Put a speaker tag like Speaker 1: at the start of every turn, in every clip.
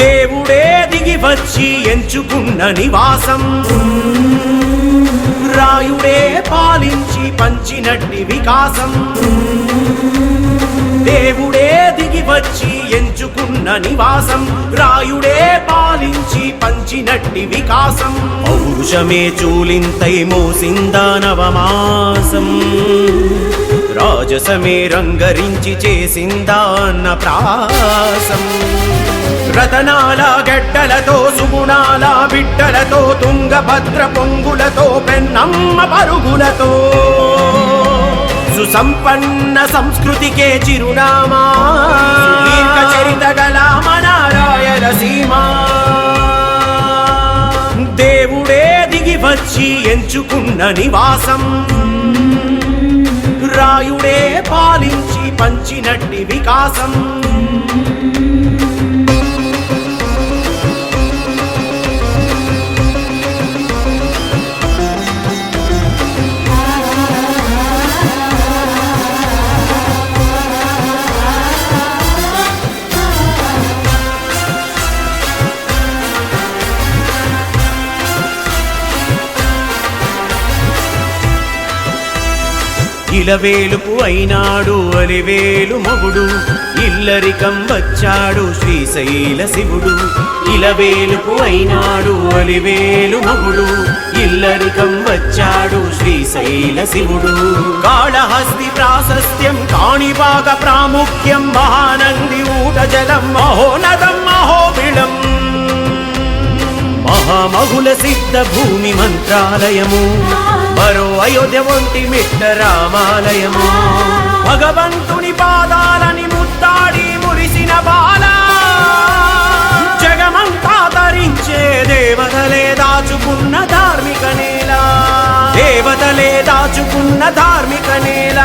Speaker 1: దేవుడే దిగి వచ్చి ఎంచుకున్న నివాసం, రాయుడే పాలించి పంచినట్టి వికాసం. దేవుడే దిగి వచ్చి ఎంచుకున్న నివాసం, రాయుడే పాలించి పంచినట్టి వికాసం. పౌరుషమే చూలింతై మోసిందా నవమాసం, రాజసమే రంగరించి చేసిందా అన్న ప్రాసం. రతనాల గడ్డలతో సుగుణాల బిడ్డలతో తుంగభద్ర పొంగులతో పెన్నమ్మ పరుగులతో సుసంపన్న సంస్కృతికే చిరునామా చరిత గల మన రాయలసీమ. దేవుడే దిగి వచ్చి ఎంచుకున్న నివాసం, రాయుడే పాలించి పంచినట్టి వికాసం. ఇలవేలుపు అయినాడు అలివేలు మొగుడు, ఇల్లరికం వచ్చాడు శ్రీశైల శివుడు. ఇలవేలుపు అయినాడు అలివేలు మొగుడు, ఇల్లరికం వచ్చాడు శ్రీశైల శివుడు. కాళహస్తి ప్రాశస్త్యం కాణిపాక ప్రాముఖ్యం, మహానంది ఊట జలం మహోనదం మహోబిళం. మహామహుల సిద్ధ భూమి మంత్రాలయము, మరో అయోధ్య వంటి మిట్ట రామాలయము. భగవంతుని పాదాలని ముత్తాడి మురిసిన బాల, జగమంతా ధరించే దేవతలే దాచుకున్న ధార్మిక నేల, దేవతలే దాచుకున్న ధార్మిక నేల.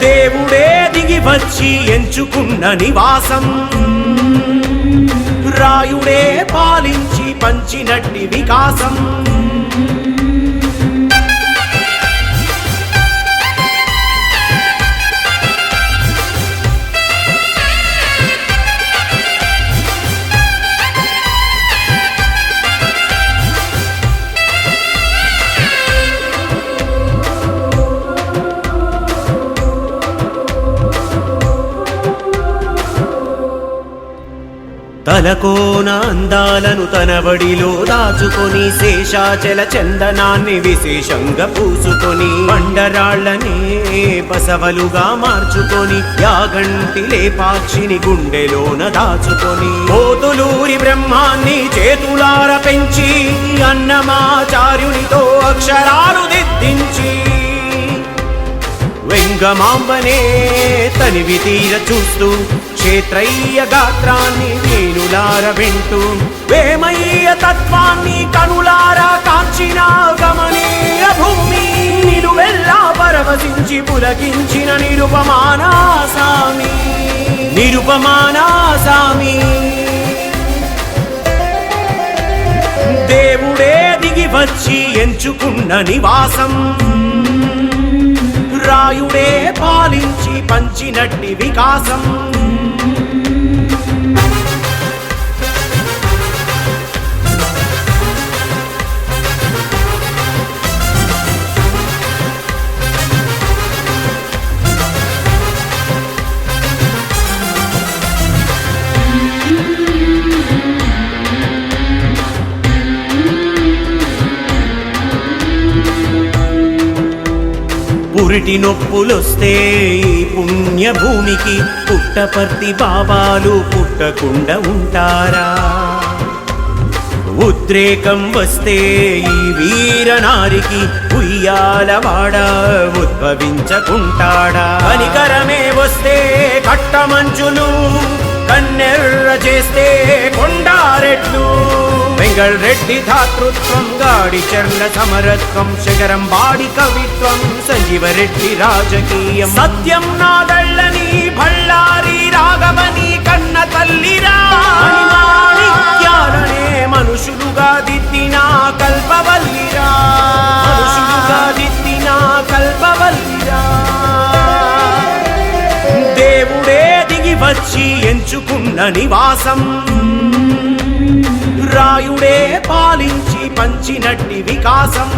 Speaker 1: దేవుడే దిగి వచ్చి ఎంచుకున్న నివాసం, రాయుడే పాలించి పంచినట్టి వికాసం. తలకోన అందాలను తన వడిలో దాచుకొని, శేషాచల చందనాన్ని విశేషంగా పూసుకొని, బండరాళ్లనే బసవలుగా మార్చుకొని, యాగంటి లేపాక్షిని గుండెలోన దాచుకొని, కోతులూరి బ్రహ్మాన్ని చేతులార పెంచి, అన్నమాచార్యునితో అక్షరాలు దిద్దించి, వెంగమాంబనే తనివి తీర చూస్తూ, క్షేత్రయ్య గాత్రాన్ని వేణులార వింటూ, వేమయ్య తత్వాన్ని కనులారా కాంచిన గమనీయ భూమి, నిలువెల్లా పరవశించి పులకించిన నిరుపమానా సామి, నిరుపమానా సామి. దేవుడే దిగి వచ్చి ఎంచుకున్న నివాసం, రాయుడే పాలించి పంచినట్టి వికాసం. పురిటి నొప్పులొస్తే ఈ పుణ్యభూమికి పుట్టపర్తి బాబాలు పుట్టకుండా ఉంటారా? ఉద్రేకం వస్తే ఈ వీరనారికి ఉయ్యాలవాడ ఉద్భవించకుంటాడా? కనికరమే వస్తే కట్టమంచులు, కన్నెర్ర చేస్తే కొండారెడ్లు, వెంగళ్ రెడ్డి ధాతృత్వం, గాడి చర్ల సమరత్వం, శగరం బాడి కవిత్వం, సంజీవరెడ్డి రాజకీయం, సత్యం నాదళ్ళని బళ్ళారి రాఘవని కన్న తల్లిరా, మాణిక్యాలనే మనుషులుగా దిద్దిన కల్పవల్లిరా, మనుషులుగా దిద్దిన కల్పవల్లిరా. దేవుడే దిగి వచ్చి ఎంచుకున్న నివాసం రాయుడే పాలించి పంచినట్టి వికాసం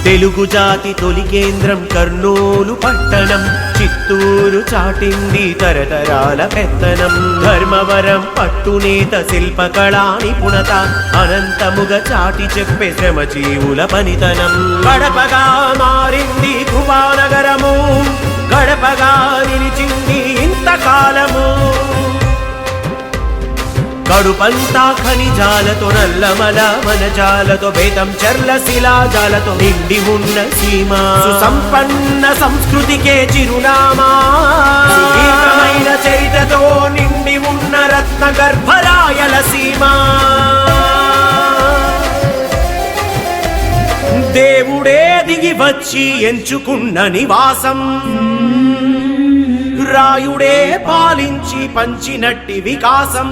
Speaker 1: తెలుగు జాతి తొలి కేంద్రం కర్నూలు పట్టణం చిత్తూరు చాటింది తరతరాల పెత్తనం ధర్మవరం పట్టునేత శిల్పకళా నిపుణత అనంతముగా చాటి చెప్పే శ్రమజీవుల పనితనం గడపగా మారింది కువానగరము గడపగా నిలిచింది ఇంతకాలము కడుపంతా ఖనిజాలతో నల్లమల వనజాలతో బేతం చర్ల శిలాజాలతో నిండి ఉన్న సీమ సంపన్న సంస్కృతికే చిరునామా సుదీర్ఘమైన చరిత్రతో నిండి ఉన్న రత్న గర్భరాయల సీమ దేవుడే దిగి వచ్చి ఎంచుకున్న నివాసం రాయుడే పాలించి పంచినట్టి వికాసం